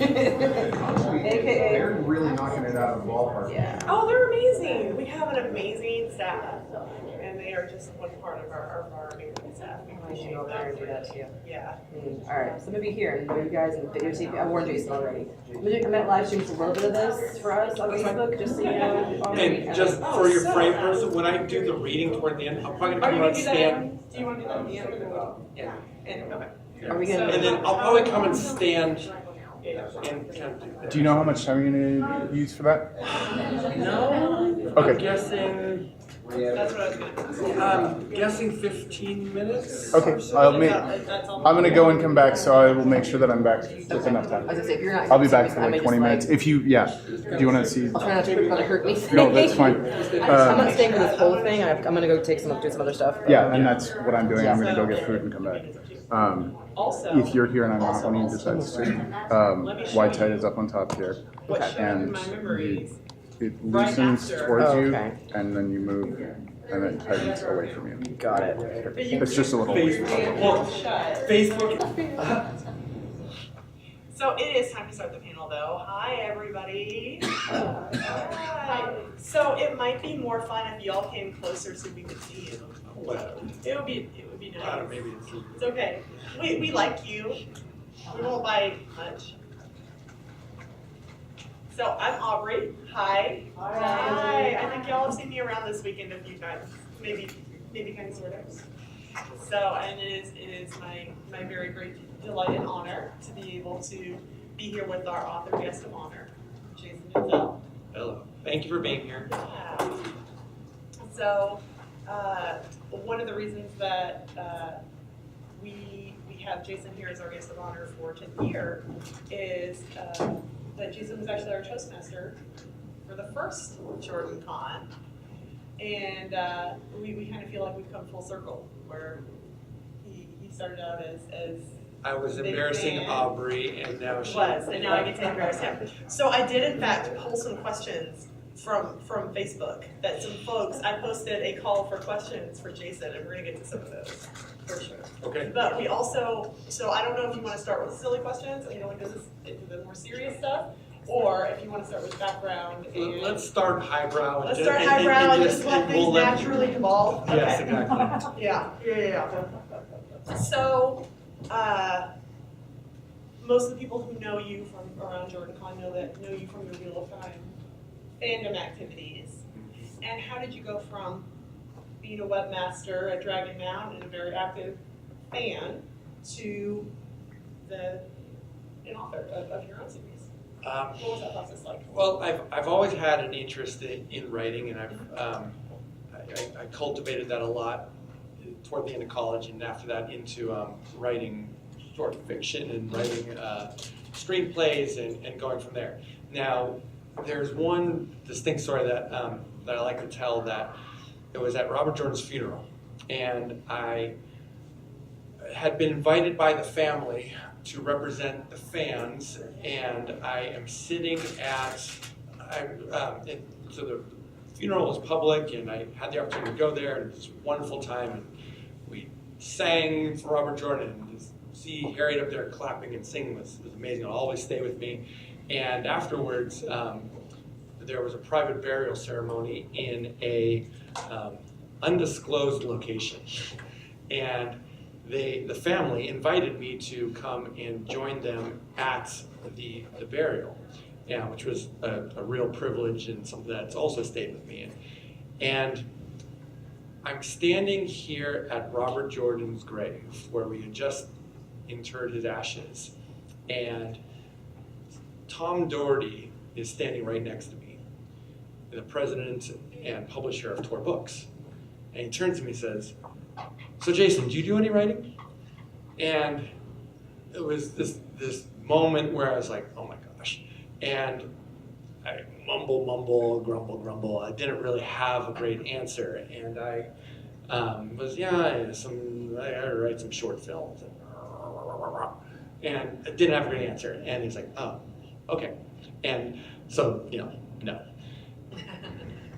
AKA. They're really knocking it out of the ballpark. Yeah. Oh, they're amazing. We have an amazing staff, and they are just one part of our amazing staff. We appreciate I them. do that too. Yeah. Alright, so maybe here, and you guys in video tape. I warned Jason already. I'm gonna live stream a little bit of this for us on Facebook, just so you know. And just for your frame person, when I do the reading toward the end, I'm probably Are gonna you come gonna around do stand. that? Do you want to do that at the end? Yeah. And, okay. Are we gonna? And then I'll probably come and stand and kind of do that. Do you know how much time you're gonna use for that? No. Okay. I'm guessing. That's what I was going to say. I'm guessing 15 minutes. Okay, I'm gonna go and come back, so I will make sure that I'm back with enough time. I was gonna say, if you're not. I'll be back for I may like 20 just, minutes. If you, yeah. Do you want to see? I'll try not to hurt me. No, that's fine. I'm not staying for this whole thing. I'm gonna go do some other stuff. Yeah, and that's what I'm doing. I'm gonna go get food and come back. Also, If you're here and I'm not, when you decide to, white tide is up on top here, what showed in and my memories. it Right loosens after. towards you, Okay. and then you move, and it tightens away from you. Got it. It's just a little. Facebook. So it is time to start the panel, though. Hi, everybody. Hi. So it might be more fun if y'all came closer so we could see you. It would be nice. Maybe It's okay. We like you. We won't bite much. So I'm Aubrey. Hi. Hi. I think y'all have seen me around this weekend a few times. Maybe kind of sort of. So, and it is my very great delight and honor to be able to be here with our author guest of honor, Jason Denzel. Hello. Thank you for being here. Yeah. So, one of the reasons that we have Jason here as our guest of honor for 10th year is that Jason was actually our Toastmaster for the first JordanCon. And we kind of feel like we've come full circle, where he started out as I was big embarrassing fan. Aubrey, and now she and now I get to embarrass him. So I did in fact pull some questions from Facebook that some folks, I posted a call for questions for Jason, and we're gonna get to some of those for sure. Okay. But we also, so I don't know if you want to start with silly questions and go into the more serious stuff, or if you want to start with background. And Let's start highbrow. let's start highbrow and just let things we'll naturally evolve. Yes, Okay. exactly. Yeah. So, most of the people who know you from around JordanCon know you from your Wheel of Time fandom activities. And how did you go from being a webmaster at Dragon Mound and a very active fan to an author of your own series? What was that process like? Well, I've always had an interest in writing, and I cultivated that a lot toward the end of college, and after that into writing short fiction and writing screenplays and going from there. Now, there's one distinct story that I like to tell, that it was at Robert Jordan's funeral, and I had been invited by the family to represent the fans, and I am sitting at, so the funeral was public, and I had the opportunity to go there, and it was a wonderful time, and we sang for Robert Jordan, and to see Harriet up there clapping and singing was amazing. It'll always stay with me. And afterwards, there was a private burial ceremony in a undisclosed location, and the family invited me to come and join them at the burial, which was a real privilege and something that's also stayed with me. And I'm standing here at Robert Jordan's grave, where we had just interred his ashes, and Tom Doherty is standing right next to me, the president and publisher of Tor Books. And he turns to me and says, "So Jason, do you do any writing?" And it was this moment where I was like, oh my gosh. And I mumble, grumble. I didn't really have a great answer. And I I write some short films. And I didn't have a great answer. And he's like, oh, okay. And so, no.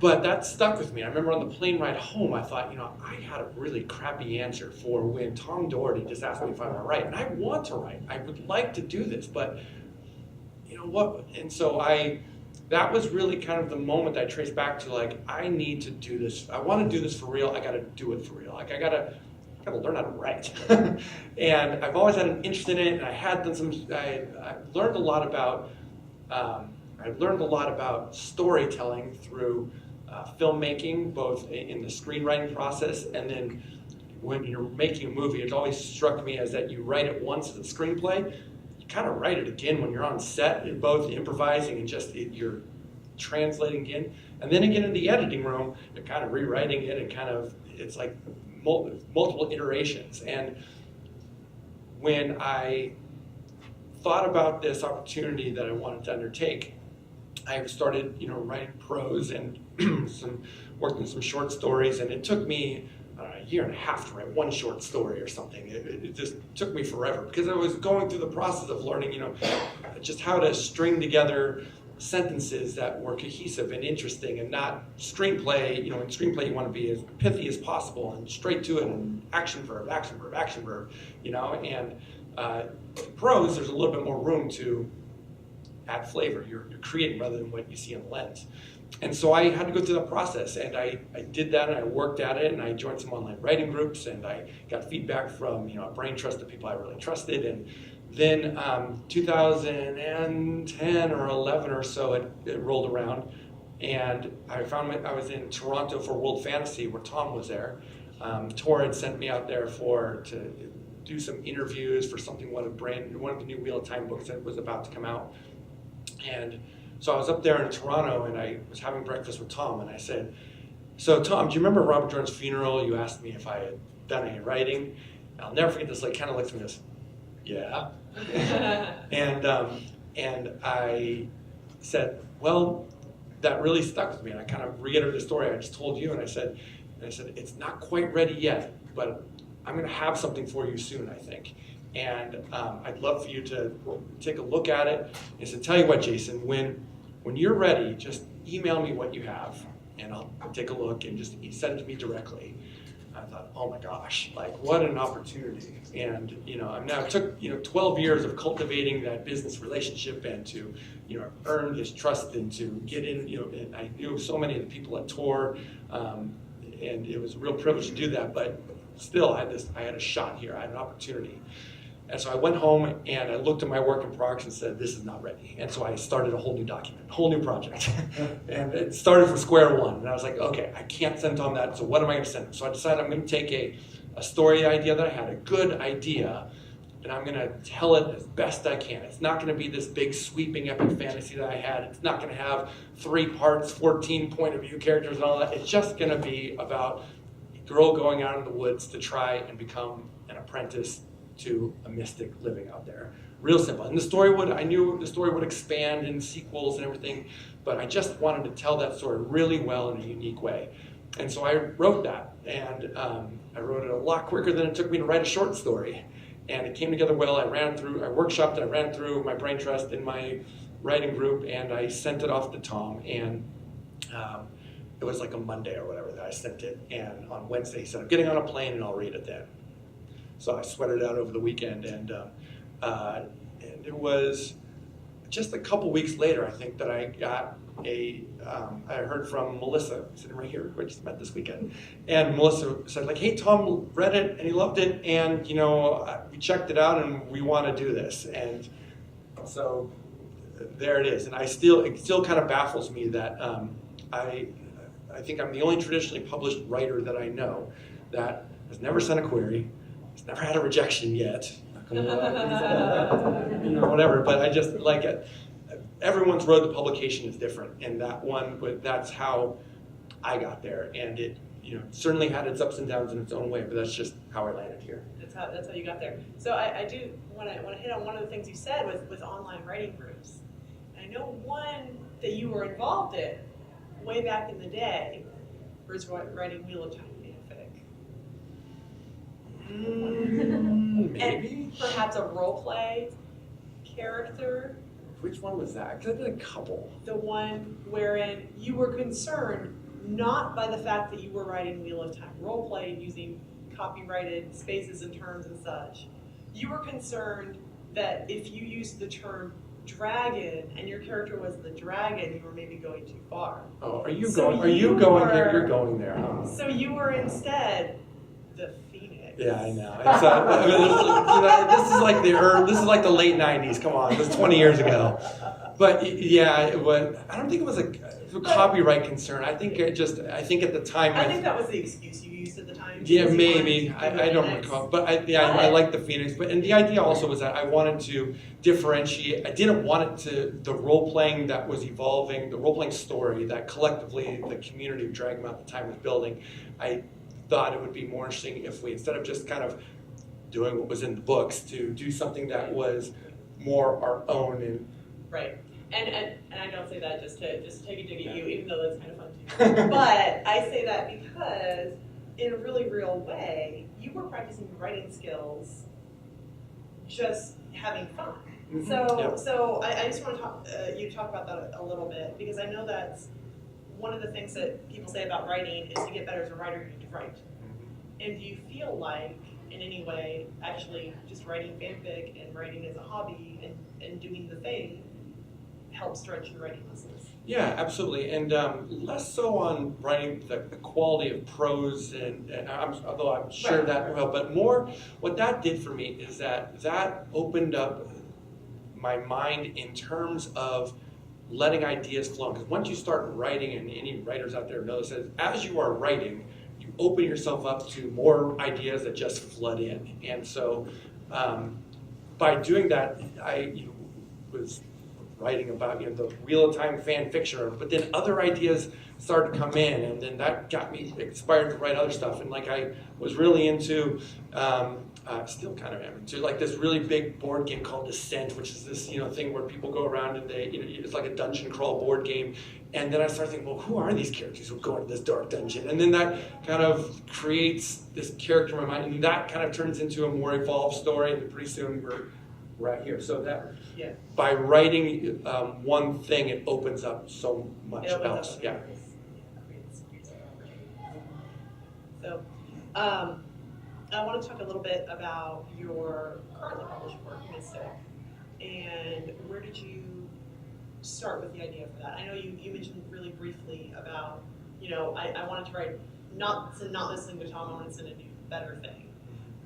But that stuck with me. I remember on the plane ride home, I thought, I had a really crappy answer for when Tom Doherty just asked me if I want to write. And I want to write. I would like to do this, but you know what? And so that was really kind of the moment I traced back to, like, I need to do this. I want to do this for real. I got to do it for real. Like, I gotta learn how to write. And I've always had an interest in it, and I had done I learned a lot about, storytelling through filmmaking, both in the screenwriting process, and then when you're making a movie, it always struck me as that you write it once as a screenplay, you kind of write it again when you're on set, both improvising and just you're translating in. And then again in the editing room, you're kind of rewriting it, and it's like multiple iterations. And when I thought about this opportunity that I wanted to undertake, I started, writing prose and worked on some short stories, and it took me a year and a half to write one short story or something. It just took me forever because I was going through the process of learning, just how to string together sentences that were cohesive and interesting, and not screenplay. In screenplay you want to be as pithy as possible and straight to it, and action verb, action verb, action verb. And prose, there's a little bit more room to add flavor. You're creating rather than what you see on the lens. And so I had to go through that process, and I did that, and I worked at it, and I joined some online writing groups, and I got feedback from a brain trust of people I really trusted. And then 2010 or 11 or so, it rolled around, and I I was in Toronto for World Fantasy, where Tom was there. Tor had sent me out there to do some interviews for something, one of the new Wheel of Time books that was about to come out. And so I was up there in Toronto, and I was having breakfast with Tom, and I said, "So Tom, do you remember Robert Jordan's funeral? You asked me if I had done any writing." And I'll never forget this. Like, kind of looks at me and goes, "Yeah." And I said, "Well, that really stuck with me." And I kind of reiterated the story I just told you, and I said, "It's not quite ready yet, but I'm going to have something for you soon, I think. And I'd love for you to take a look at it." And I said, "Tell you what, Jason, when you're ready, just email me what you have, and I'll take a look, and just send it to me directly." I thought, oh my gosh, like, what an opportunity. And it took 12 years of cultivating that business relationship, and to earn his trust, and to get in. And I knew so many of the people at Tor, and it was a real privilege to do that. But still, I had a shot here. I had an opportunity. And so I went home, and I looked at my work in progress and said, this is not ready. And so I started a whole new document, a whole new project. And it started from square one. And I was like, okay, I can't send Tom that, so what am I going to send him? So I decided I'm going to take a story idea that I had, a good idea, and I'm going to tell it as best I can. It's not going to be this big, sweeping, epic fantasy that I had. It's not going to have 3 parts, 14 point of view characters and all that. It's just going to be about a girl going out in the woods to try and become an apprentice to a mystic living out there. Real simple. And I knew the story would expand in sequels and everything, but I just wanted to tell that story really well in a unique way. And so I wrote that, and I wrote it a lot quicker than it took me to write a short story. And it came together well. I workshopped it, I ran through my brain trust in my writing group, and I sent it off to Tom. And it was like a Monday or whatever that I sent it. And on Wednesday he said, "I'm getting on a plane and I'll read it then." So I sweated it out over the weekend, and it was just a couple weeks later, I think, that I got I heard from Melissa, sitting right here, who I just met this weekend. And Melissa said, like, "Hey, Tom read it and he loved it, and we checked it out and we want to do this." And so there it is. And it still kind of baffles me that I think I'm the only traditionally published writer that I know that has never sent a query. It's never had a rejection yet, whatever. But I just like it. Everyone's road to publication is different, and that's how I got there. And it, certainly had its ups and downs in its own way, but that's just how I landed here. That's how you got there. So I do want to hit on one of the things you said was online writing groups. And I know one that you were involved in way back in the day was writing Wheel of Time. Maybe. And perhaps a role play character. Which one was that? Because I did a couple. The one wherein you were concerned not by the fact that you were writing Wheel of Time role play using copyrighted spaces and terms and such. You were concerned that if you used the term dragon and your character was the dragon, you were maybe going too far. Oh, are you So going? Are you you going were- here? You're going there. So you were instead the phoenix. Yeah, I know. It's, I mean, this is like this is like the late '90s. Come on, this is 20 years ago. But yeah, but I don't think it was a copyright concern. I think I think at the time. I think that was the excuse you used at the time. Yeah, because you maybe. wanted to be I don't Phoenix. recall. But I like the Phoenix. And the idea also was that I wanted to differentiate. I didn't want it to, the role-playing that was evolving, the role-playing story that collectively the community of Dragon at the time was building. I thought it would be more interesting if we, instead of just kind of doing what was in the books, to do something that was more our own. And Right. And I don't say that just to take a dig at you, even though that's kind of fun too. But I say that because in a really real way, you were practicing your writing skills, just having fun. Mhm. So I just want to talk you talk about that a little bit, because I know that's one of the things that people say about writing is to get better as a writer, you need to write. And do you feel like, in any way, actually just writing fanfic and writing as a hobby and doing the thing helps stretch your writing muscles? Yeah, absolutely, and less so on writing the quality of prose, although I'm sure Right. that will, but more what that did for me is that opened up my mind in terms of letting ideas flow. Because once you start writing, and any writers out there know this, as you are writing, you open yourself up to more ideas that just flood in, and so by doing that, I was writing about the Wheel of Time fan fiction, but then other ideas started to come in, and then that got me inspired to write other stuff. And like I was really into, still kind of am into, like this really big board game called Descent, which is this thing where people go around and they it's like a dungeon crawl board game. And then I started thinking, well, who are these characters who go into this dark dungeon? And then that kind of creates this character in my mind, and that kind of turns into a more evolved story. And pretty soon we're right here. So that by writing one thing, it opens up so much else. Yeah. So, I want to talk a little bit about your currently published work, Minze, and where did you start with the idea for that? I know you mentioned really briefly about, I wanted to write not listening to Tom, I wanted to send a new, better thing.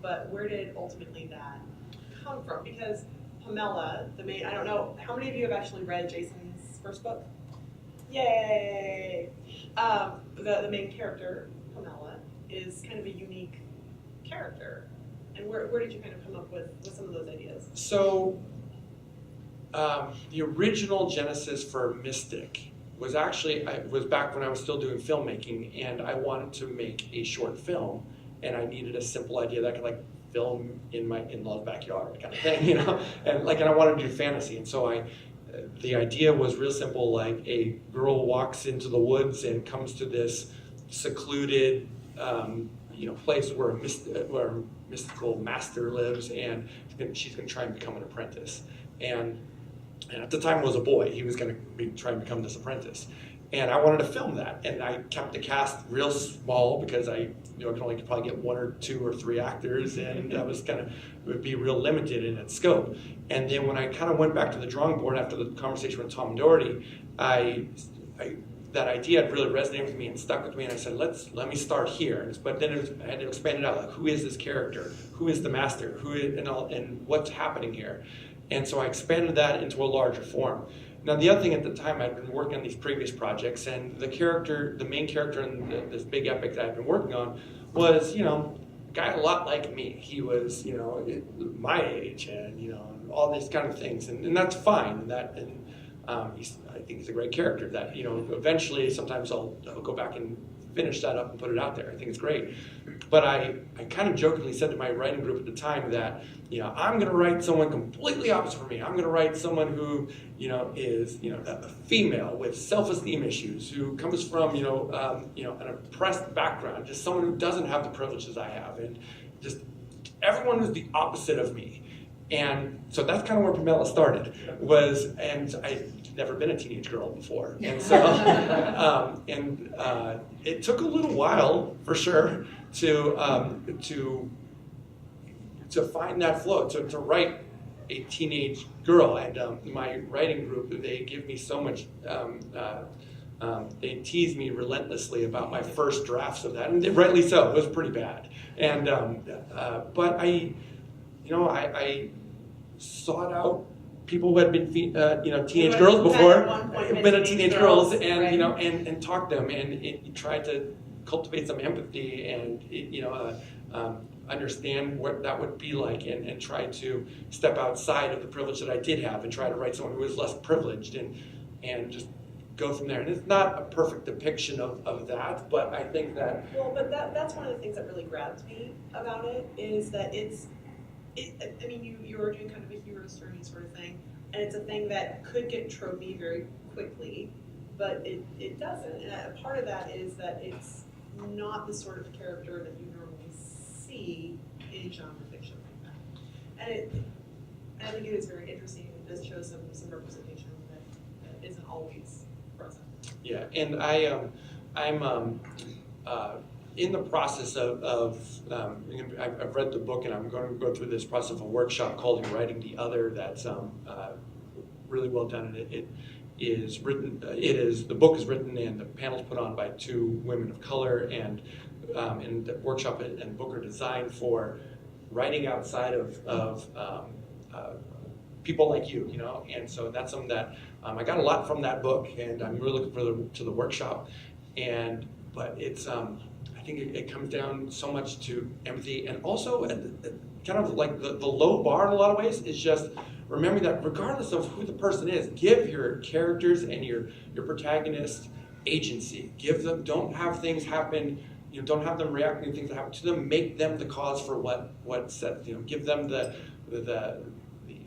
But where did ultimately that come from? Because Pamela, the main, I don't know, how many of you have actually read Jason's first book? Yay! The main character, Pamela, is kind of a unique character. And where did you kind of come up with some of those ideas? So, the original genesis for Mystic was actually, was back when I was still doing filmmaking, and I wanted to make a short film, and I needed a simple idea that I could film in my in-law's backyard kind of thing, and I wanted to do fantasy, and so the idea was real simple, like a girl walks into the woods and comes to this secluded, place where a mystical master lives, and she's going to try and become an apprentice, and at the time it was a boy. He was going to try and become this apprentice. And I wanted to film that. And I kept the cast real small because I could only probably get 1 or 2 or 3 actors, and I was would be real limited in its scope. And then when I kind of went back to the drawing board after the conversation with Tom and Doherty, that idea had really resonated with me and stuck with me, and I said, let me start here. But then I had to expand it out, like, who is this character? Who is the master? And what's happening here? And so I expanded that into a larger form. Now, the other thing at the time, I'd been working on these previous projects, and the main character in this big epic that I'd been working on was, a guy a lot like me. He was, my age, and, all these kind of things. And that's fine. I think he's a great character that, eventually sometimes I'll go back and finish that up and put it out there. I think it's great. But I kind of jokingly said to my writing group at the time that, I'm going to write someone completely opposite from me. I'm going to write someone who, is, a female with self-esteem issues, who comes from, an oppressed background, just someone who doesn't have the privileges I have, and just everyone who's the opposite of me. And so that's kind of where Pamela started, and I'd never been a teenage girl before. And so, it took a little while, for sure, to find that flow, to write a teenage girl, and my writing group, they give me so much, they tease me relentlessly about my first drafts of that, and rightly so, it was pretty bad. And, but I sought out people who had been, teenage girls before, been teenage girls, and, right. and talked to them, and tried to cultivate some empathy and, understand what that would be like, and try to step outside of the privilege that I did have and try to write someone who was less privileged and just go from there. And it's not a perfect depiction of that, but I think that... Well, but that's one of the things that really grabs me about it, is that I mean, you are doing kind of a hero's journey sort of thing, and it's a thing that could get tropey very quickly, but it doesn't. And part of that is that it's not the sort of character that you normally see in genre fiction like that. And I think it is very interesting. It does show some representation that isn't always present. Yeah, and I'm in the process of I've read the book, and I'm going to go through this process of a workshop called Writing the Other that's really well done. And it is written. The book is written and the panel's put on by 2 women of color, and the workshop and book are designed for writing outside of people like you, And so that's something that I got a lot from that book, and I'm really looking forward to the workshop. But it's I think it comes down so much to empathy, and also kind of like the low bar in a lot of ways is just remembering that regardless of who the person is, give your characters and your protagonist agency. Give them, don't have things happen, don't have them reacting to things that happen to them. Make them the cause for what Seth, give them the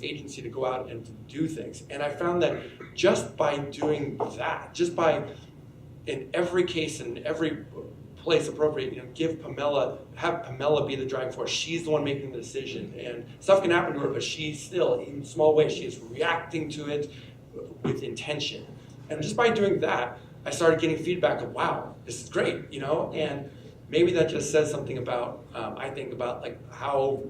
agency to go out and to do things. And I found that just by doing that, just by in every case, in every place appropriate, have Pamela be the driving force. She's the one making the decision, and stuff can happen to her, but she's still, in small ways, she is reacting to it with intention. And just by doing that, I started getting feedback of, wow, this is great, and maybe that just says something about, I think about like how,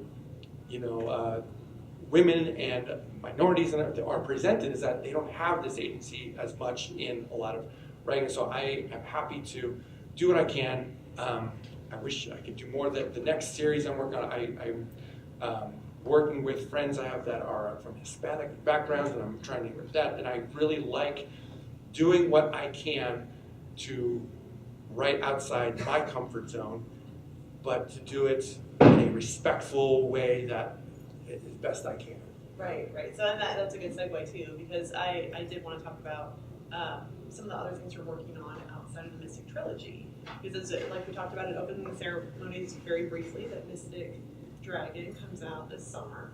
women and minorities are presented, is that they don't have this agency as much in a lot of writing. So I am happy to do what I can. I wish I could do more. The next series I'm working on, I'm working with friends I have that are from Hispanic backgrounds, and I'm trying to get that. And I really like doing what I can to write outside my comfort zone, but to do it in a respectful way that is best I can. Right. So that's a good segue too, because I did want to talk about some of the other things you're working on outside of the Mystic Trilogy. Because like we talked about in opening ceremonies very briefly, that Mystic Dragon comes out this summer,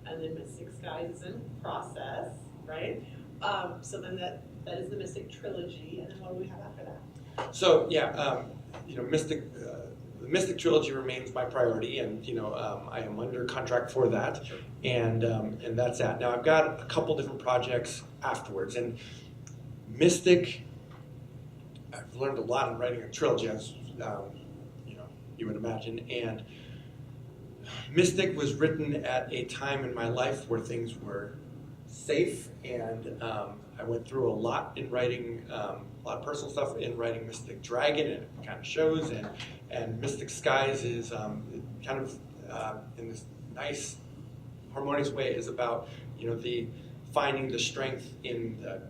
and then Mystic Skies is in process, right? So then that is the Mystic Trilogy, and then what do we have after that? So yeah, the Mystic Trilogy remains my priority, and I am under contract for that, Sure. and that's that. Now I've got a couple different projects afterwards, and Mystic, I've learned a lot in writing a trilogy, as you would imagine, and Mystic was written at a time in my life where things were safe, and I went through a lot in writing, a lot of personal stuff in writing Mystic Dragon, and it kind of shows, and Mystic Skies is kind of in this nice, harmonious way is about the finding the strength in the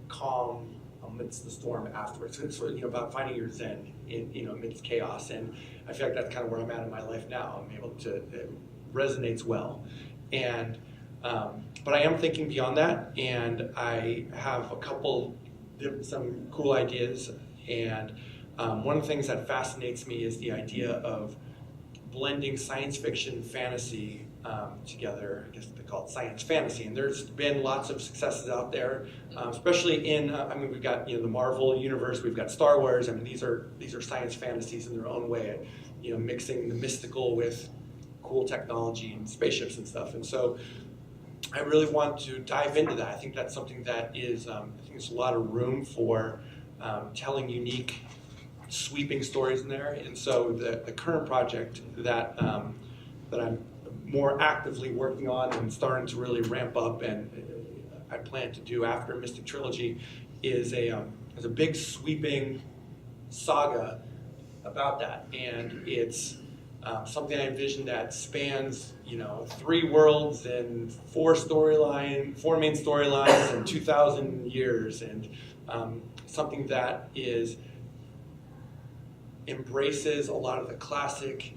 calm amidst the storm afterwards. So it's about finding your zen in amidst chaos, and I feel like that's kind of where I'm at in my life now. I'm able to, it resonates well, and but I am thinking beyond that, and I have some cool ideas, and one of the things that fascinates me is the idea of blending science fiction, fantasy together. I guess they call it science fantasy, and there's been lots of successes out there, especially in. We've got the Marvel universe, we've got Star Wars. These are science fantasies in their own way, mixing the mystical with cool technology and spaceships and stuff. And so, I really want to dive into that. I think that's something that is. I think there's a lot of room for telling unique, sweeping stories in there. And so the current project that I'm more actively working on and starting to really ramp up, and I plan to do after Mystic Trilogy is a big sweeping saga about that, and it's something I envision that spans 3 worlds and 4 main storylines and 2,000 years, and something that embraces a lot of the classic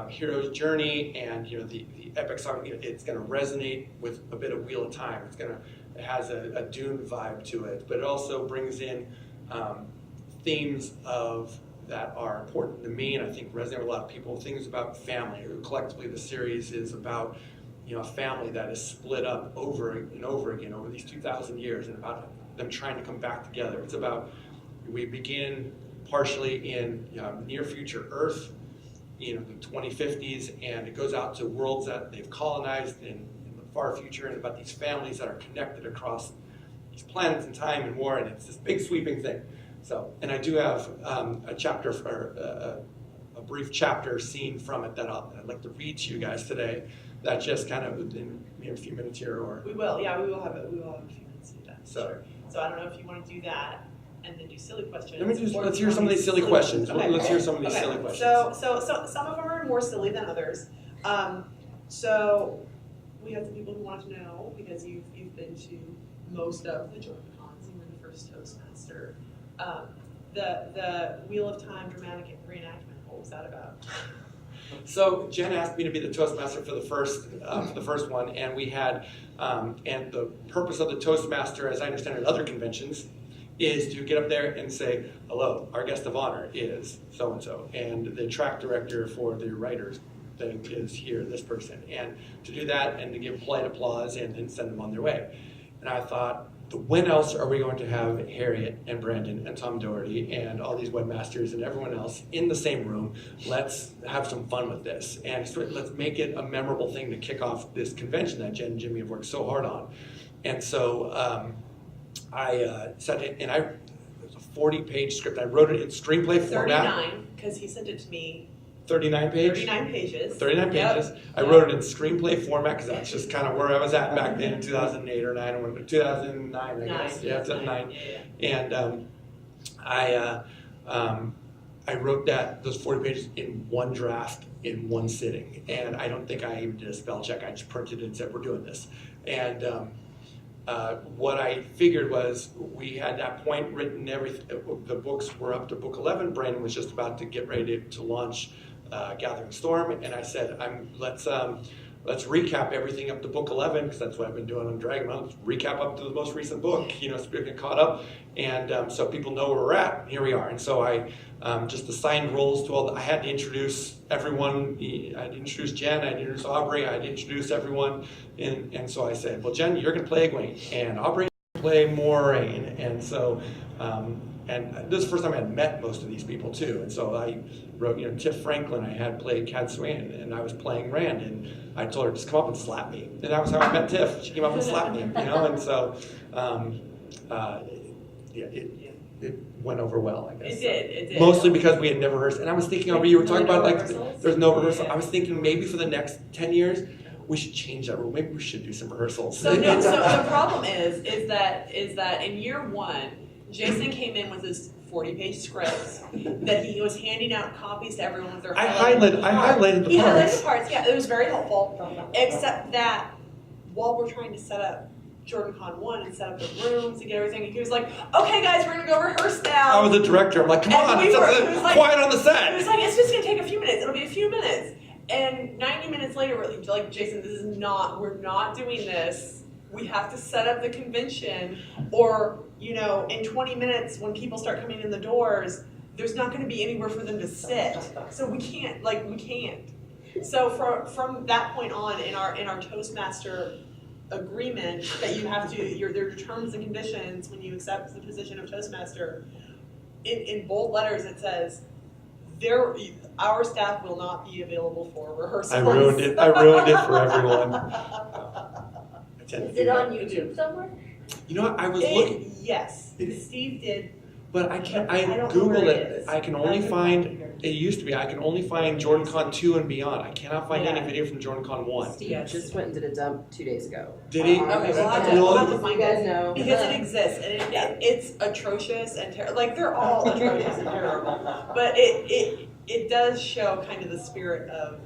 hero's journey and the epic saga. It's going to resonate with a bit of Wheel of Time. It has a Dune vibe to it, but it also brings in themes that are important to me and I think resonate with a lot of people. Things about family. Collectively, the series is about a family that is split up over and over again over these 2,000 years, and about them trying to come back together. It's about, we begin partially in near future Earth, the 2050s, and it goes out to worlds that they've colonized in the far future, and about these families that are connected across these planets and time and war, and it's this big sweeping thing. So, and I do have a chapter, a brief chapter scene from it that I'd like to read to you guys today. That just kind of in a few minutes here, or we will have a few minutes to do that. So, sure. So I don't know if you want to do that and then do silly questions. Let's hear some of these silly questions. Okay. Let's hear some of these silly questions. So some of them are more silly than others. So we had some people who wanted to know, because you've been to most of the JordanCons, you were the first Toastmaster. The Wheel of Time dramatic reenactment, what was that about? So Jenna asked me to be the Toastmaster for the first one, and we had, and the purpose of the Toastmaster, as I understand it at other conventions, is to get up there and say, hello, our guest of honor is so-and-so, and the track director for the writers thing is here, this person, and to do that and to give polite applause and then send them on their way. And I thought, when else are we going to have Harriet and Brandon and Tom Doherty and all these webmasters and everyone else in the same room? Let's have some fun with this, and let's make it a memorable thing to kick off this convention that Jen and Jimmy have worked so hard on. And so I sat in, and it was a 40-page script. I wrote it in screenplay format. 39, because he sent it to me. 39 pages? 39 pages. 39 pages. Yep. I wrote it in screenplay format because that's just kind of where I was at back then in 2008 or 9, or 2009, I guess. Yeah, 2009. And I wrote those 40 pages in one draft in one sitting. And I don't think I even did a spell check. I just printed it and said, we're doing this. And what I figured was we had that point written, everything. The books were up to book 11. Brandon was just about to get ready to launch Gathering Storm, and I said, let's recap everything up to book 11, because that's what I've been doing on Dragon. Let's recap up to the most recent book, so we get caught up, and so people know where we're at. Here we are. And so I just assigned roles to I had to introduce everyone. I had to introduce Jen, I had to introduce Aubrey, I had to introduce everyone, and so I said, well, Jen, you're going to play Egwene, and Aubrey play Moraine, and so. And this is the first time I had met most of these people too, and so I wrote, Tiff Franklin, I had played Cad Swan, and I was playing Rand, and I told her, just come up and slap me, and that was how I met Tiff. She came up and slapped me, and so it went over well, I guess. It did. Mostly because we had never rehearsed, and I was thinking, you were talking about there's no rehearsal. I was thinking maybe for the next 10 years. We should change that rule. Maybe we should do some rehearsals. So the problem is that in year 1, Jason came in with his 40-page scripts that he was handing out copies to everyone with their I highlighted the parts. He highlighted the parts, yeah. It was very helpful, except that while we're trying to set up JordanCon 1 and set up the rooms and get everything, he was like, okay, guys, we're going to go rehearse now. I was the director. I'm like, come on, quiet on the set. He was like, it's just going to take a few minutes. It'll be a few minutes. And 90 minutes later, we're like, Jason, we're not doing this. We have to set up the convention, or, in 20 minutes when people start coming in the doors, there's not going to be anywhere for them to sit. So we can't. So from that point on, in our Toastmaster agreement, that you have to, there are terms and conditions when you accept the position of Toastmaster. In bold letters, it says, our staff will not be available for rehearsals. I ruined it for everyone. Is it on YouTube somewhere? I was looking. Yes. Steve did But I can't. I don't know Googled where it. it is. I can only That's find. here. It used to be. I can only find JordanCon 2 and beyond. I cannot find any Yeah. video from JordanCon 1. Steve just went and did a dump 2 days ago. Did he? Okay, well, Really? I'll have to You find guys it. know. Because it exists, and it's atrocious and terrible. Like, they're all atrocious and terrible. But it does show kind of the spirit of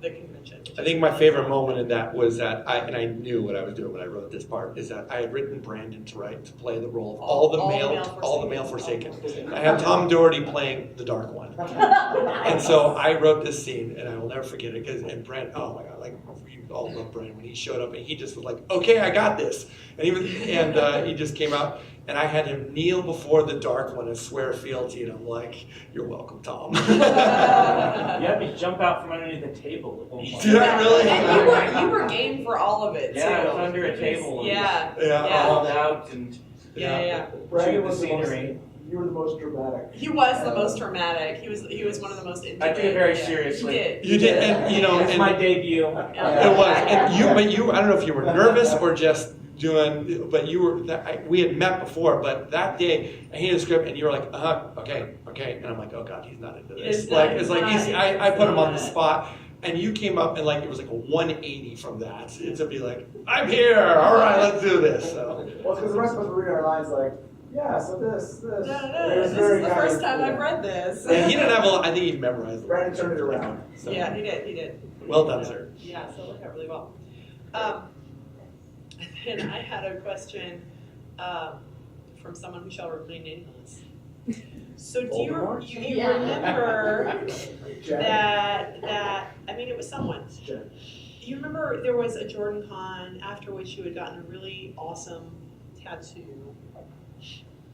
the convention. I think my favorite moment in that was that I knew what I was doing when I wrote this part, is that I had written Brandon to play the role of all the male Forsaken. I had Tom Doherty playing the Dark One. And so I wrote this scene, and I will never forget it, and Brandon, oh my God, like, we all love Brandon when he showed up, and he just was like, okay, I got this. And he just came out, and I had him kneel before the Dark One and swear fealty, and I'm like, you're welcome, Tom. You had me jump out from underneath the table at one point. Did I really? And you were game for all of it, too. Yeah, I was under a table. And Yeah. crawled out and Yeah. Brandon the was the most, scenery. you were the most dramatic. He was the most dramatic. He was one of the most intimate. I took it very Yeah. seriously. You did. You did, and you know, It's and my debut. it was, but you, I don't know if you were nervous or just doing, but you were, we had met before, but that day, I handed the script and you were like, okay, and I'm like, oh God, he's not into this. I put him on the spot, and you came up and like, it was like a 180 from that, to be like, I'm here, all right, let's do this, so. Well, because the rest of us were reading our lines like, yeah, so this. No, It was this very is the kind first of- time I've read this. And he didn't have I think he memorized it. Brandon turned it around. So, Yeah, he did. well done, sir. Yeah, so it worked out really well. And I had a question from someone who shall remain nameless. So do you remember that I mean, it was someone. Jen. You remember there was a JordanCon after which you had gotten a really awesome tattoo,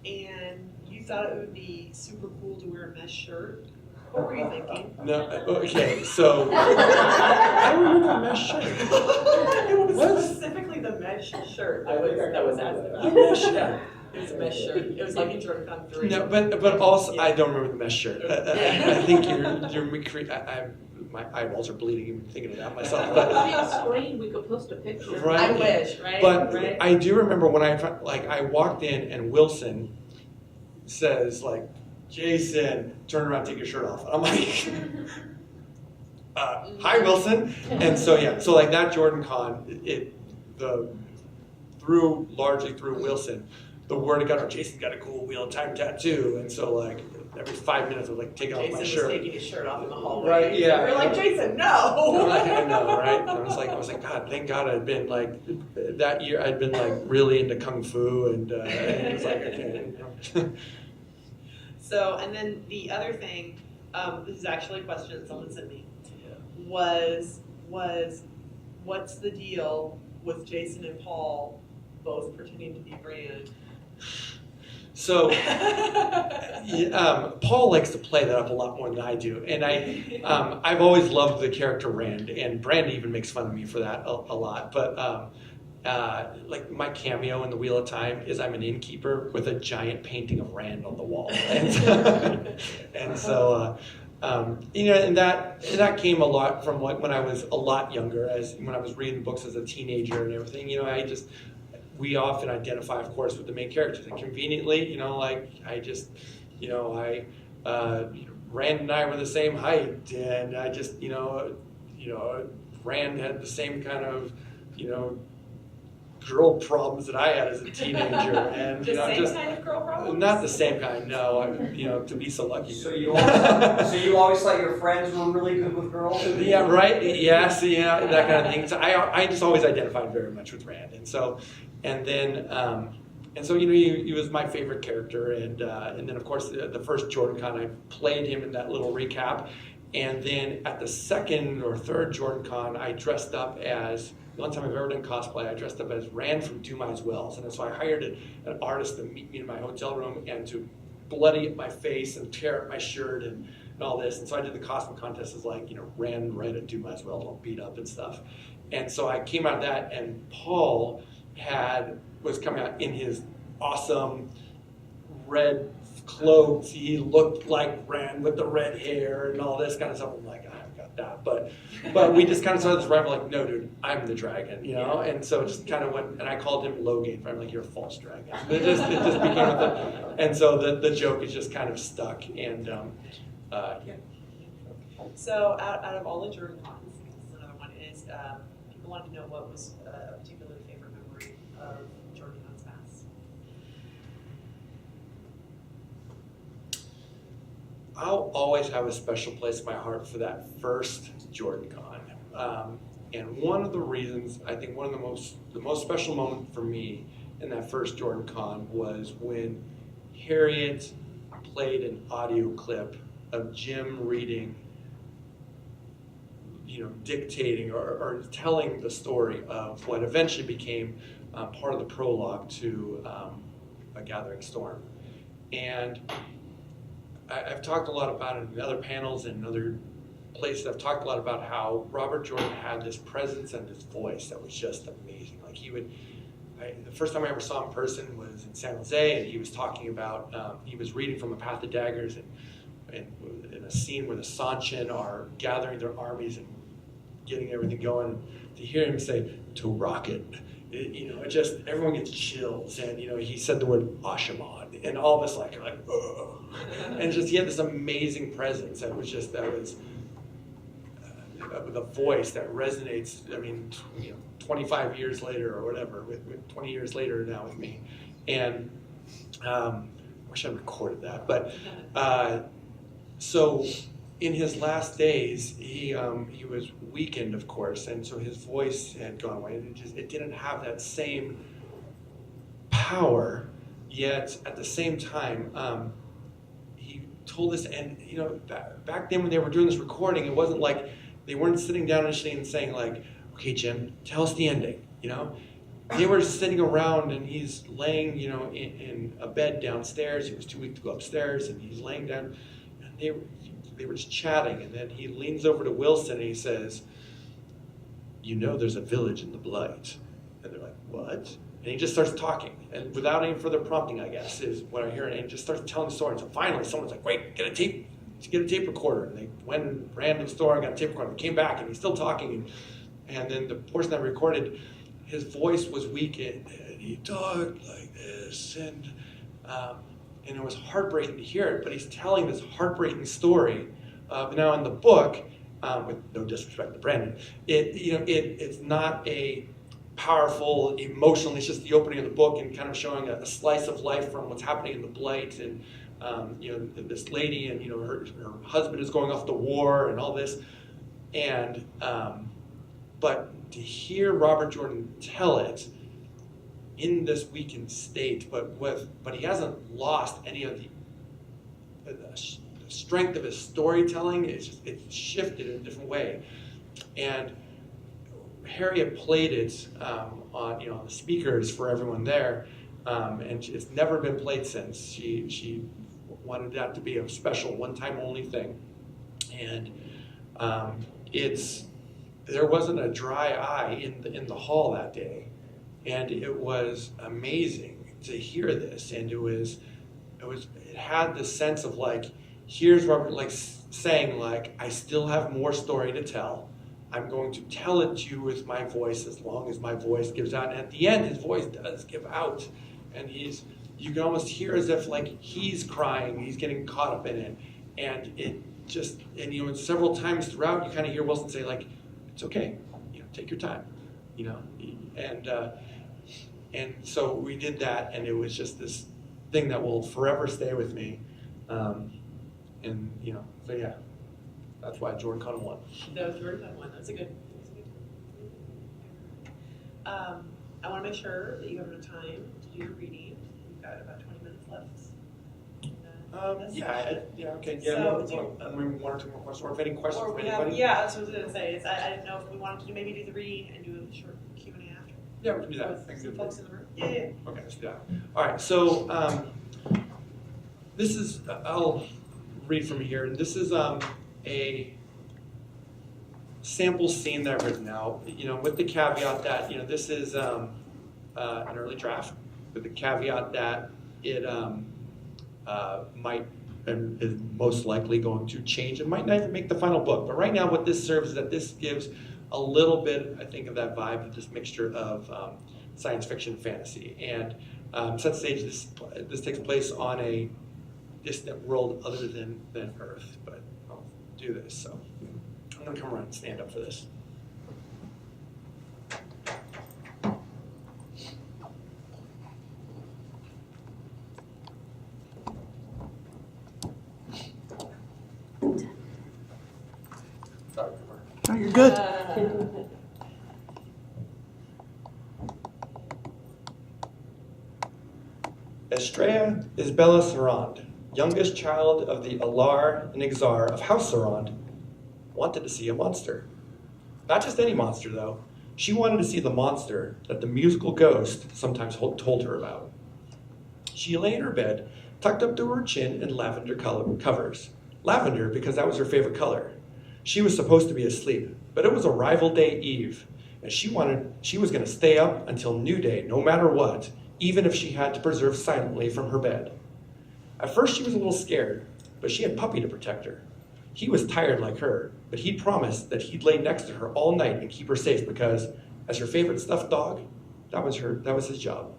and you thought it would be super cool to wear a mesh shirt. What were you thinking? No, okay, so, I remember the mesh shirt. It was What? specifically the mesh shirt that was asked about. The mesh shirt. It was a mesh shirt. It was like in JordanCon 3. No, but also, I don't remember the mesh shirt. I think my eyeballs are bleeding even thinking of that myself. But, Screen, we could post a picture. right? I wish, right? But right? I do remember when I walked in and Wilson says like, Jason, turn around, take your shirt off. And I'm like, hi Wilson. And so yeah, so like that JordanCon, largely through Wilson, the word got out, Jason's got a cool wheel of time tattoo, and so like every 5 minutes I was like taking off Jason my was shirt. taking his shirt off in the hallway. Right, yeah. We were like, Jason, I no! know, right? I was like, God, thank God I'd been like, that year I'd been like really into Kung Fu, and it was like, okay. So, and then the other thing, this is actually a question that someone sent me, was what's the deal with Jason and Paul both pretending to be Rand? So, Paul likes to play that up a lot more than I do, and I've always loved the character Rand, and Brandon even makes fun of me for that a lot. But like my cameo in the Wheel of Time is I'm an innkeeper with a giant painting of Rand on the wall, and so you know, and that came a lot from like when I was a lot younger, as when I was reading books as a teenager and everything. You know, we often identify, of course, with the main characters, and conveniently, you know, like Rand and I were the same height, and I just, you know, Rand had the same kind of, you know, girl problems that I had as a teenager, and The you know, same just kind of girl problems? not the same kind. No, you know, to be so lucky. So you always thought your friends were really good with girls? Yeah, right. Yes, yeah, that kind of thing. So I just always identified very much with Rand, and so you know, he was my favorite character, and then of course the first JordanCon I played him in that little recap, and then at the second or third JordanCon I dressed up as. The one time I've ever done cosplay, I dressed up as Rand from Do My Wells, and so I hired an artist to meet me in my hotel room and to bloody up my face and tear up my shirt and all this. And so I did the costume contest as like, you know, Rand right at Do My Wells, all beat up and stuff. And so I came out of that, and Paul was coming out in his awesome red clothes. He looked like Rand with the red hair and all this kind of stuff. I'm like, that, but we just kind of saw this rival like, no, dude, I'm the dragon, you know, and so it just kind of went, and I called him Logan, I'm like, you're a false dragon. It just became a thing, and so the joke is just kind of stuck, and yeah. So out of all the JordanCons, this is another one, is people want to know what was a particularly favorite memory of JordanCon's past. I'll always have a special place in my heart for that first JordanCon. And one of the reasons, I think one of the most special moment for me in that first JordanCon was when Harriet played an audio clip of Jim reading, dictating or telling the story of what eventually became part of the prologue to A Gathering Storm. And I've talked a lot about it in other panels and other places. I've talked a lot about how Robert Jordan had this presence and this voice that was just amazing. Like the first time I ever saw him in person was in San Jose, and he was talking about, he was reading from A Path of Daggers, and in a scene where the Sanshin are gathering their armies and getting everything going. And to hear him say, "To rocket," it just, everyone gets chills. And, he said the word Ashaman, and all of us like, ugh. And just, he had this amazing presence. That was the voice that resonates, 25 years later or whatever, with 20 years later now with me. And I wish I recorded that. But so in his last days, he was weakened, of course, and so his voice had gone away. It didn't have that same power, yet at the same time, he told us, and back then when they were doing this recording, it wasn't like they weren't sitting down initially and saying like, "Okay, Jim, tell us the ending." They were sitting around, and he's laying, in a bed downstairs. He was too weak to go upstairs, and he's laying down, and they were just chatting, and then he leans over to Wilson and he says, "There's a village in the Blight." And they're like, "What?" And he just starts talking, and without any further prompting, I guess, is what I hear, and he just starts telling the story. And so finally, someone's like, "Wait, get a tape recorder." And they went and ran to the store and got a tape recorder. And came back, and he's still talking, and then the portion that I recorded, his voice was weakened, and he talked like this, and it was heartbreaking to hear it. But he's telling this heartbreaking story. Now in the book, with no disrespect to Brandon, it's not a powerful, emotional. It's just the opening of the book and kind of showing a slice of life from what's happening in the Blight, and this lady, and her husband is going off to war and all this, and but to hear Robert Jordan tell it in this weakened state, but he hasn't lost any of the strength of his storytelling. It's shifted in a different way, and Harriet played it on the speakers for everyone there, and it's never been played since. She wanted that to be a special, one-time only thing, and there wasn't a dry eye in the hall that day, and it was amazing to hear this, and it had the sense of like, here's Robert like saying like, "I still have more story to tell. I'm going to tell it to you with my voice as long as my voice gives out." And at the end, his voice does give out, and you can almost hear as if like he's crying, he's getting caught up in it, and and several times throughout, you kind of hear Wilson say like, "It's okay, take your time," and so we did that, and it was just this thing that will forever stay with me, so yeah, that's why JordanCon won. That was JordanCon one. That's a good. I want to make sure that you have enough time to do your reading. We've got about 20 minutes left. Okay. So, maybe one or two more questions, or if any questions or from we have, anybody. that's what I was going to say. Is I didn't know if we wanted to maybe do the reading and do a short Q&A after. Yeah, we can do that. With I can some do folks that. in the room. Yeah. Okay, let's do that. All right, so this is, I'll read from here, and this is a sample scene that I've written out, with the caveat that, this is an early draft, with the caveat that it might and is most likely going to change and might not even make the final book. But right now what this serves is that this gives a little bit, I think, of that vibe of this mixture of science fiction and fantasy. And set stage, this takes place on a distant world other than Earth, but I'll do this. So I'm gonna come around and stand up for this. Sorry, Cooper. No, you're good. Estrella is Bella Sarand, youngest child of the Alar and Ixar of House Sarand, wanted to see a monster. Not just any monster, though. She wanted to see the monster that the musical ghost sometimes told her about. She lay in her bed, tucked up to her chin in lavender covers. Lavender because that was her favorite color. She was supposed to be asleep, but it was a rival day eve, and she was going to stay up until new day, no matter what, even if she had to preserve silently from her bed. At first she was a little scared, but she had Puppy to protect her. He was tired like her, but he'd promised that he'd lay next to her all night and keep her safe because, as her favorite stuffed dog, that was his job.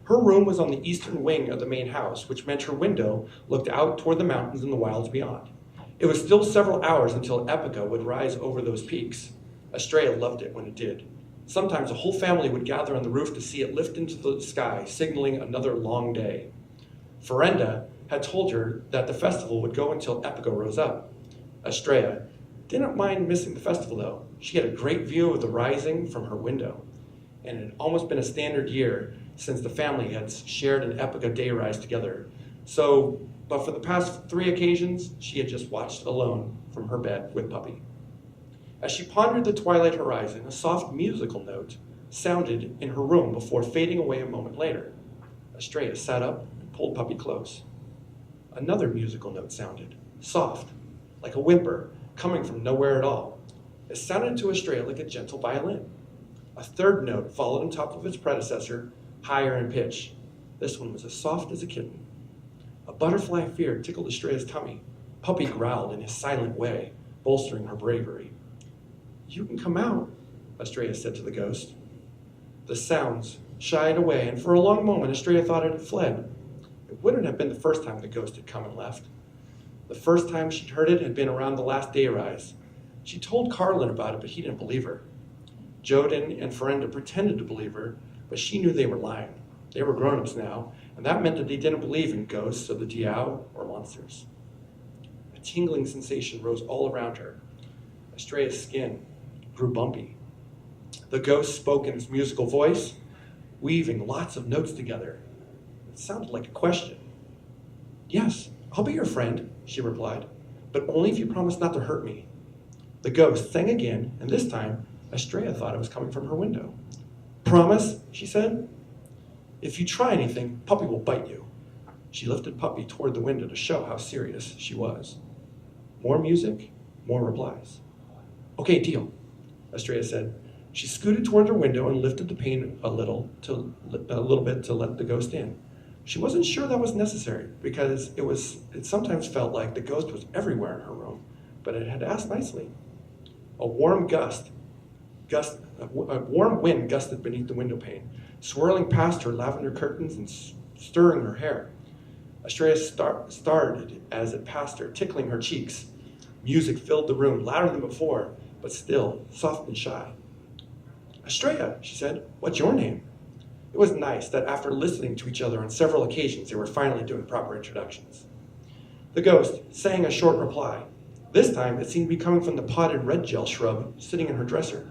Her room was on the eastern wing of the main house, which meant her window looked out toward the mountains and the wilds beyond. It was still several hours until Epica would rise over those peaks. Estrella loved it when it did. Sometimes a whole family would gather on the roof to see it lift into the sky, signaling another long day. Ferenda had told her that the festival would go until Epica rose up. Estrella didn't mind missing the festival, though. She had a great view of the rising from her window, and it had almost been a standard year since the family had shared an Epica day rise together. But for the past 3 occasions, she had just watched alone from her bed with Puppy. As she pondered the twilight horizon, a soft musical note sounded in her room before fading away a moment later. Estrella sat up and pulled Puppy close. Another musical note sounded, soft, like a whimper, coming from nowhere at all. It sounded to Estrella like a gentle violin. A third note followed on top of its predecessor, higher in pitch. This one was as soft as a kitten. A butterfly of fear tickled Estrella's tummy. Puppy growled in his silent way, bolstering her bravery. "You can come out," Estrella said to the ghost. The sounds shied away, and for a long moment Estrella thought it had fled. It wouldn't have been the first time the ghost had come and left. The first time she'd heard it had been around the last day rise. She told Carlin about it, but he didn't believe her. Jordan and Ferenda pretended to believe her, but she knew they were lying. They were grown-ups now, and that meant that they didn't believe in ghosts of the Diao or monsters. A tingling sensation rose all around her. Estrella's skin grew bumpy. The ghost spoke in its musical voice, weaving lots of notes together. It sounded like a question. "Yes, I'll be your friend," she replied, "but only if you promise not to hurt me." The ghost sang again, and this time Estrella thought it was coming from her window. "Promise," she said. "If you try anything, Puppy will bite you." She lifted Puppy toward the window to show how serious she was. More music, more replies. "Okay, deal," Estrella said. She scooted toward her window and lifted the pane a little bit to let the ghost in. She wasn't sure that was necessary because it sometimes felt like the ghost was everywhere in her room, but it had asked nicely. A warm wind gusted beneath the window pane, swirling past her lavender curtains and stirring her hair. Estrella started as it passed her, tickling her cheeks. Music filled the room, louder than before, but still soft and shy. "Estrella," she said, "what's your name?" It was nice that after listening to each other on several occasions, they were finally doing proper introductions. The ghost sang a short reply. This time, it seemed to be coming from the potted red gel shrub sitting in her dresser.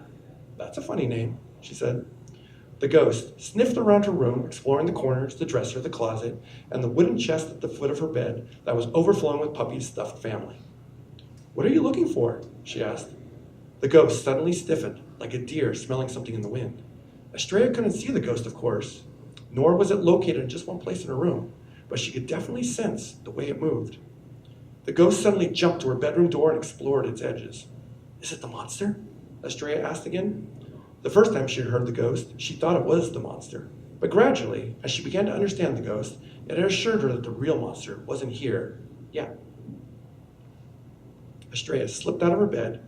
"That's a funny name," she said. The ghost sniffed around her room, exploring the corners, the dresser, the closet, and the wooden chest at the foot of her bed that was overflowing with Puppy's stuffed family. "What are you looking for?" she asked. The ghost suddenly stiffened, like a deer smelling something in the wind. Estrella couldn't see the ghost, of course, nor was it located in just one place in her room, but she could definitely sense the way it moved. The ghost suddenly jumped to her bedroom door and explored its edges. "Is it the monster?" Estrella asked again. The first time she had heard the ghost, she thought it was the monster. But gradually, as she began to understand the ghost, it had assured her that the real monster wasn't here yet. Estrella slipped out of her bed,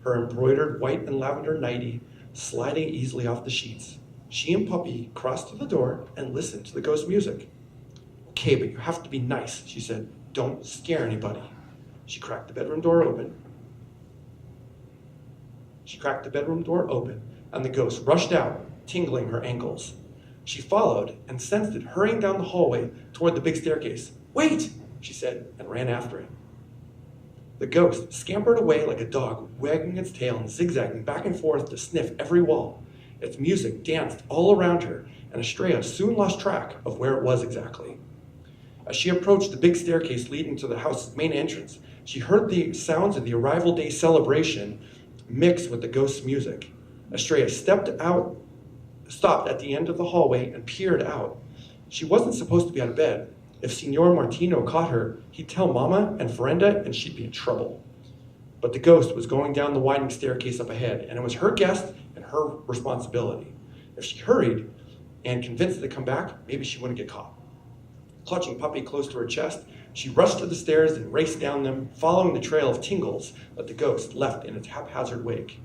her embroidered white and lavender nightie sliding easily off the sheets. She and Puppy crossed to the door and listened to the ghost music. Okay, but you have to be nice, she said. Don't scare anybody. She cracked the bedroom door open. And the ghost rushed out, tingling her ankles. She followed and sensed it hurrying down the hallway toward the big staircase. Wait, she said, and ran after it. The ghost scampered away like a dog, wagging its tail and zigzagging back and forth to sniff every wall. Its music danced all around her, and Estrella soon lost track of where it was exactly. As she approached the big staircase leading to the house's main entrance, she heard the sounds of the arrival day celebration mixed with the ghost's music. Estrella stopped at the end of the hallway and peered out. She wasn't supposed to be out of bed. If Signor Martino caught her, he'd tell Mama and Ferenda, and she'd be in trouble. But the ghost was going down the winding staircase up ahead, and it was her guest and her responsibility. If she hurried and convinced it to come back, maybe she wouldn't get caught. Clutching Puppy close to her chest, she rushed to the stairs and raced down them, following the trail of tingles that the ghost left in its haphazard wake.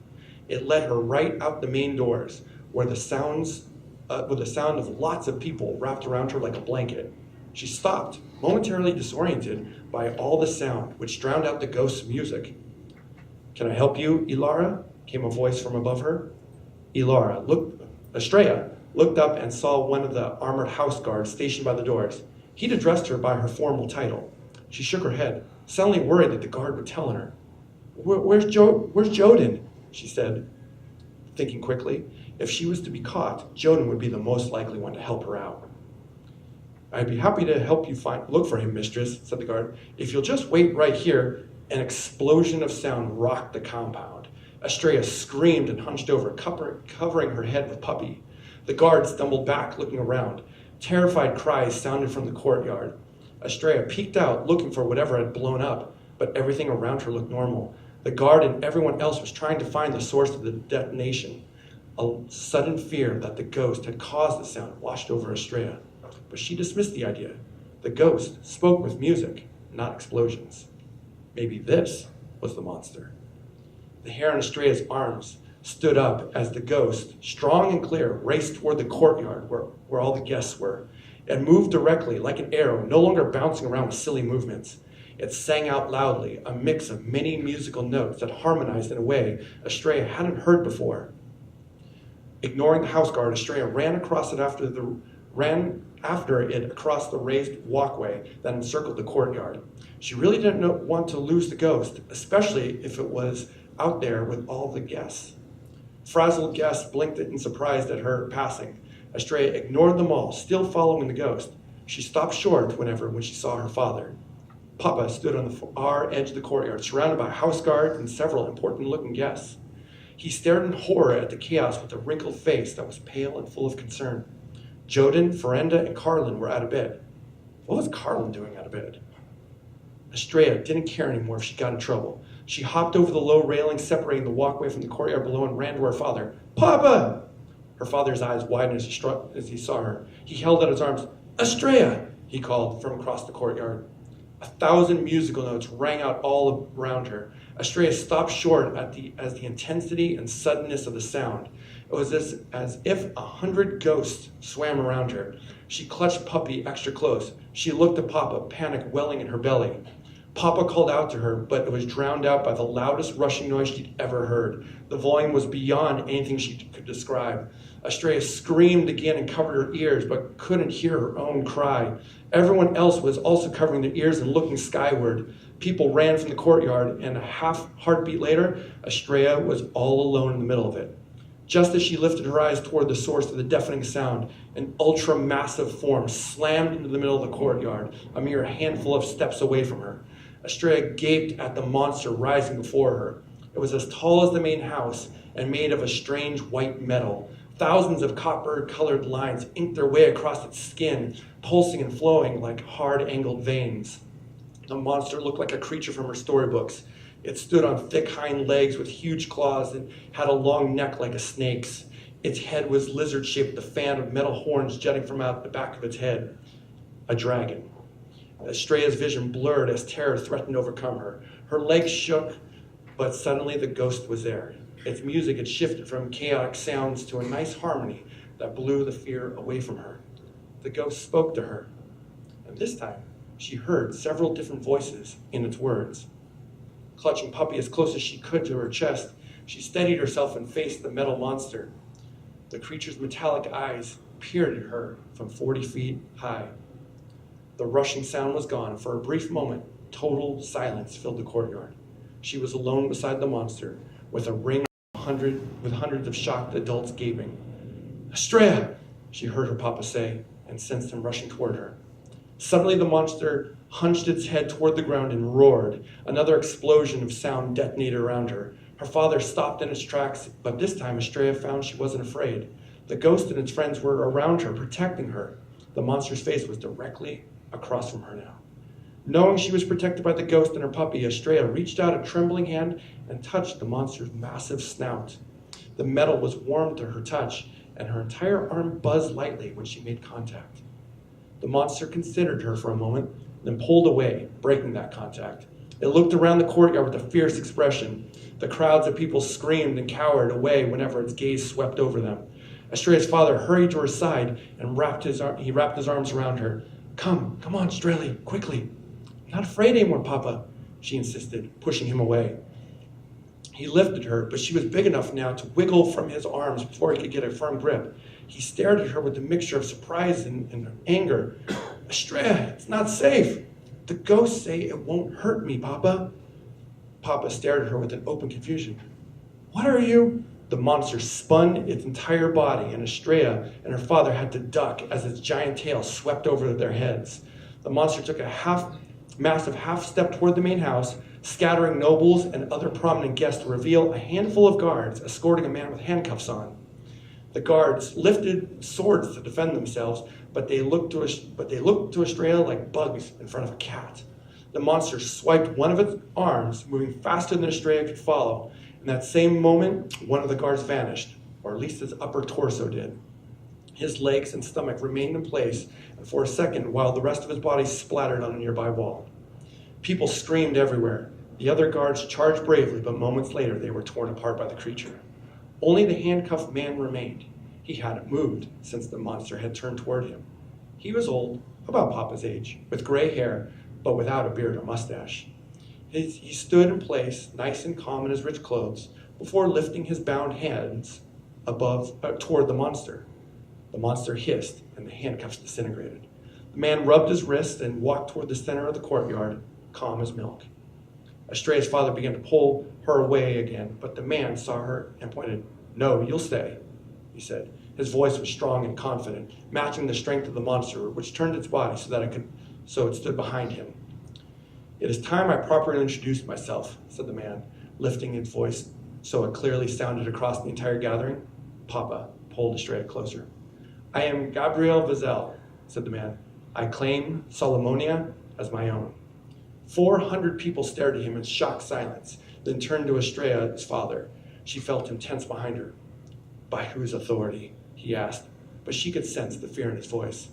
It led her right out the main doors, where the sound of lots of people wrapped around her like a blanket. She stopped, momentarily disoriented by all the sound, which drowned out the ghost's music. "Can I help you, Ilara?" came a voice from above her. Estrella looked up and saw one of the armored house guards stationed by the doors. He'd addressed her by her formal title. She shook her head, suddenly worried that the guard would tell on her. Where's Jordan?" she said, thinking quickly. If she was to be caught, Jordan would be the most likely one to help her out. "I'd be happy to help you look for him, mistress," said the guard. "If you'll just wait right here." An explosion of sound rocked the compound. Estrella screamed and hunched over, covering her head with Puppy. The guard stumbled back, looking around. Terrified cries sounded from the courtyard. Estrella peeked out, looking for whatever had blown up, but everything around her looked normal. The guard and everyone else was trying to find the source of the detonation. A sudden fear that the ghost had caused the sound washed over Estrella. But she dismissed the idea. The ghost spoke with music, not explosions. Maybe this was the monster. The hair on Estrella's arms stood up as the ghost, strong and clear, raced toward the courtyard where all the guests were. It moved directly, like an arrow, no longer bouncing around with silly movements. It sang out loudly, a mix of many musical notes that harmonized in a way Estrella hadn't heard before. Ignoring the house guard, Estrella ran after it across the raised walkway that encircled the courtyard. She really didn't want to lose the ghost, especially if it was out there with all the guests. Frazzled guests blinked in surprise at her passing. Estrella ignored them all, still following the ghost. She stopped short when she saw her father. Papa stood on the far edge of the courtyard, surrounded by house guards and several important-looking guests. He stared in horror at the chaos with a wrinkled face that was pale and full of concern. Jordan, Ferenda, and Carlin were out of bed. What was Carlin doing out of bed? Estrella didn't care anymore if she got in trouble. She hopped over the low railing separating the walkway from the courtyard below and ran to her father. "Papa!" Her father's eyes widened as he saw her. He held out his arms. "Estrella!" he called from across the courtyard. 1,000 musical notes rang out all around her. Estrella stopped short as the intensity and suddenness of the sound. It was as if 100 ghosts swam around her. She clutched Puppy extra close. She looked at Papa, panic welling in her belly. Papa called out to her, but it was drowned out by the loudest rushing noise she'd ever heard. The volume was beyond anything she could describe. Estrella screamed again and covered her ears, but couldn't hear her own cry. Everyone else was also covering their ears and looking skyward. People ran from the courtyard, and a half heartbeat later, Estrella was all alone in the middle of it. Just as she lifted her eyes toward the source of the deafening sound, an ultra-massive form slammed into the middle of the courtyard, a mere handful of steps away from her. Estrella gaped at the monster rising before her. It was as tall as the main house and made of a strange white metal. Thousands of copper-colored lines inked their way across its skin, pulsing and flowing like hard angled veins. The monster looked like a creature from her storybooks. It stood on thick hind legs with huge claws and had a long neck like a snake's. Its head was lizard-shaped with a fan of metal horns jutting from out the back of its head. A dragon. Estrella's vision blurred as terror threatened to overcome her. Her legs shook, but suddenly the ghost was there. Its music had shifted from chaotic sounds to a nice harmony that blew the fear away from her. The ghost spoke to her, and this time she heard several different voices in its words. Clutching Puppy as close as she could to her chest, she steadied herself and faced the metal monster. The creature's metallic eyes peered at her from 40 feet high. The rushing sound was gone. For a brief moment, total silence filled the courtyard. She was alone beside the monster, with a ring with hundreds of shocked adults gaping. "Estrella!" she heard her papa say, and sensed him rushing toward her. Suddenly the monster hunched its head toward the ground and roared. Another explosion of sound detonated around her. Her father stopped in his tracks, but this time Estrella found she wasn't afraid. The ghost and its friends were around her, protecting her. The monster's face was directly across from her now. Knowing she was protected by the ghost and her puppy, Estrella reached out a trembling hand and touched the monster's massive snout. The metal was warm to her touch, and her entire arm buzzed lightly when she made contact. The monster considered her for a moment, then pulled away, breaking that contact. It looked around the courtyard with a fierce expression. The crowds of people screamed and cowered away whenever its gaze swept over them. Estrella's father hurried to her side and wrapped his arms around her. Come on, Estrella, quickly." "I'm not afraid anymore, Papa," she insisted, pushing him away. He lifted her, but she was big enough now to wiggle from his arms before he could get a firm grip. He stared at her with a mixture of surprise and anger. "Estrella, it's not safe. The ghosts say it won't hurt me, Papa." Papa stared at her with an open confusion. "What are you?" The monster spun its entire body, and Estrella and her father had to duck as its giant tail swept over their heads. The monster took a massive half step toward the main house, scattering nobles and other prominent guests to reveal a handful of guards escorting a man with handcuffs on. The guards lifted swords to defend themselves, but they looked to Estrella like bugs in front of a cat. The monster swiped one of its arms, moving faster than Estrella could follow. In that same moment, one of the guards vanished, or at least his upper torso did. His legs and stomach remained in place, and for a second, while the rest of his body splattered on a nearby wall. People screamed everywhere. The other guards charged bravely, but moments later, they were torn apart by the creature. Only the handcuffed man remained. He hadn't moved since the monster had turned toward him. He was old, about Papa's age, with gray hair, but without a beard or mustache. He stood in place, nice and calm in his rich clothes, before lifting his bound hands toward the monster. The monster hissed, and the handcuffs disintegrated. The man rubbed his wrist and walked toward the center of the courtyard, calm as milk. Estrella's father began to pull her away again, but the man saw her and pointed. "No, you'll stay," he said. His voice was strong and confident, matching the strength of the monster, which turned its body so it stood behind him. "It is time I properly introduced myself," said the man, lifting his voice so it clearly sounded across the entire gathering. Papa pulled Estrella closer. "I am Gabriel Vizel," said the man. "I claim Solomonia as my own." 400 people stared at him in shocked silence, then turned to Estrella's father. She felt him tense behind her. "By whose authority?" he asked, but she could sense the fear in his voice.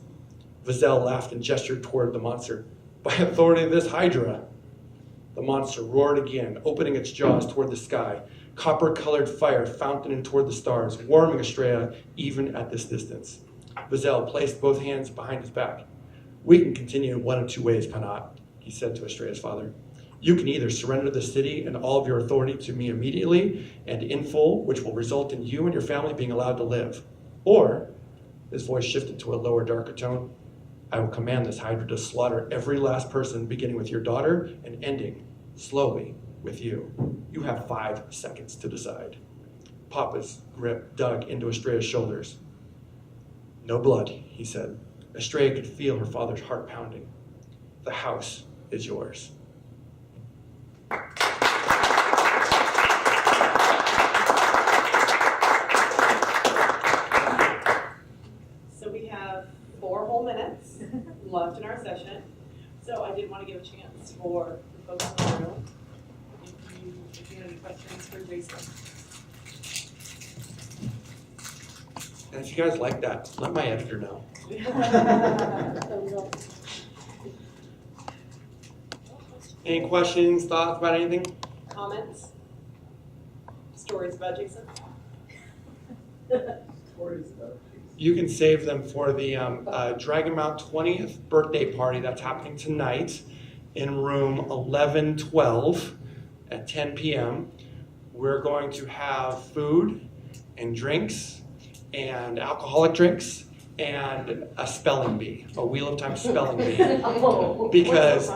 Vizel laughed and gestured toward the monster. "By authority of this Hydra." The monster roared again, opening its jaws toward the sky. Copper-colored fire fountaining toward the stars, warming Estrella even at this distance. Vizel placed both hands behind his back. "We can continue in one of two ways, Panat," he said to Estrella's father. "You can either surrender the city and all of your authority to me immediately and in full, which will result in you and your family being allowed to live. Or," his voice shifted to a lower, darker tone, "I will command this Hydra to slaughter every last person, beginning with your daughter and ending, slowly, with you. You have 5 seconds to decide." Papa's grip dug into Estrella's shoulders. "No blood," he said. Estrella could feel her father's heart pounding. "The house is yours." So we have 4 whole minutes left in our session. So I did want to give a chance for the folks in the room, if you have any questions for Jason. And if you guys like that, let my editor know. Any questions, thoughts about anything? Comments? Stories about Jason? You can save them for the Dragon Mount 20th birthday party that's happening tonight in room 1112 at 10 p.m. We're going to have food and drinks and alcoholic drinks and a spelling bee, a Wheel of Time spelling bee. Because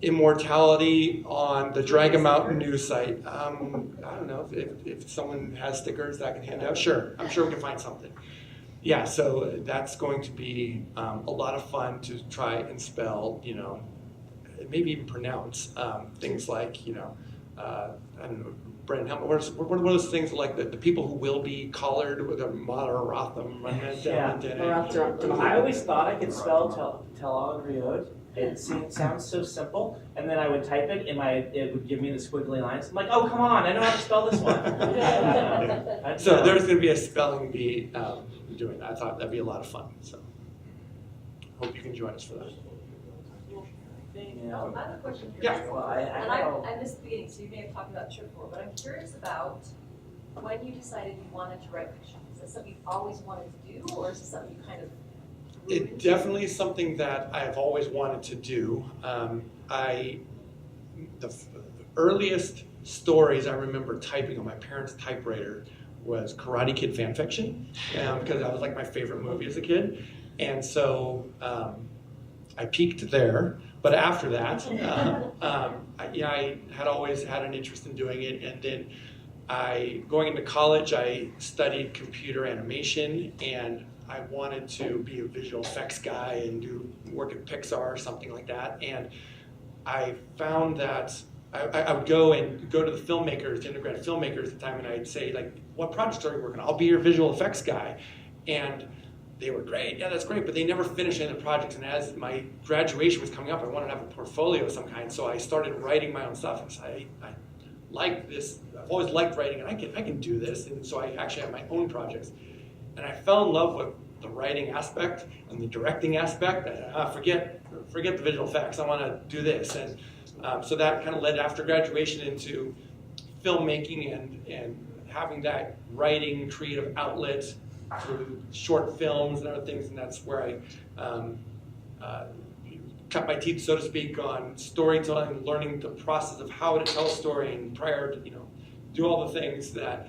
immortality on the Dragon Mountain news site. I don't know if someone has stickers that I can hand out. Sure, I'm sure we can find something. Yeah, so that's going to be a lot of fun to try and spell, maybe even pronounce things like, I don't know, Brendan, what are those things like the people who will be collared with a Moderatham? I always thought I could spell Telagriod. It sounds so simple, and then I would type it, and it would give me the squiggly lines. I'm like, oh, come on, I know how to spell this one. So there's going to be a spelling bee doing that. I thought that'd be a lot of fun. So hope you can join us for that. Oh, I have a question for Yeah. you. Well, I missed the beginning, so you may have talked about it before, but I'm curious about when you decided you wanted to write fiction. Is this something you've always wanted to do, or is this something you kind of grew It into? definitely is something that I've always wanted to do. The earliest stories I remember typing on my parents' typewriter was Karate Kid fan fiction, because that was like my favorite movie as a kid. And so I peaked there. But after that, I had always had an interest in doing it. And then going into college, I studied computer animation, and I wanted to be a visual effects guy and work at Pixar or something like that. And I found that I would go to the filmmakers, the undergrad filmmakers at the time, and I'd say, like, what projects are you working on? I'll be your visual effects guy. And they were great, yeah, that's great, but they never finished any of the projects. And as my graduation was coming up, I wanted to have a portfolio of some kind. So I started writing my own stuff. And so I like this, I've always liked writing, and I can do this. And so I actually have my own projects. And I fell in love with the writing aspect and the directing aspect. Forget the visual effects. I want to do this. And so that kind of led after graduation into filmmaking and having that writing creative outlet through short films and other things. And that's where I cut my teeth, so to speak, on storytelling, learning the process of how to tell a story, and prior to, do all the things that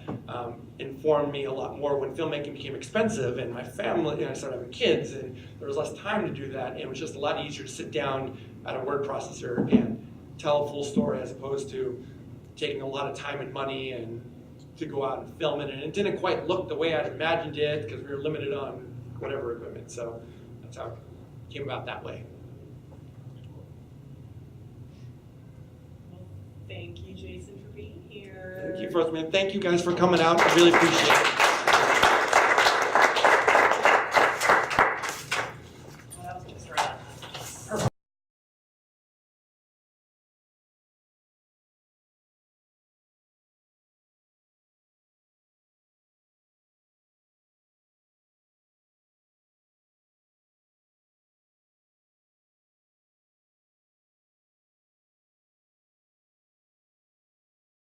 informed me a lot more when filmmaking became expensive, and my family, I started having kids, and there was less time to do that, and it was just a lot easier to sit down at a word processor and tell a full story as opposed to taking a lot of time and money and to go out and film it. And it didn't quite look the way I'd imagined it because we were limited on whatever equipment. So that's how it came about that way. Thank you, Jason, for being here. Thank you, First Man. Thank you guys for coming out. I really appreciate it.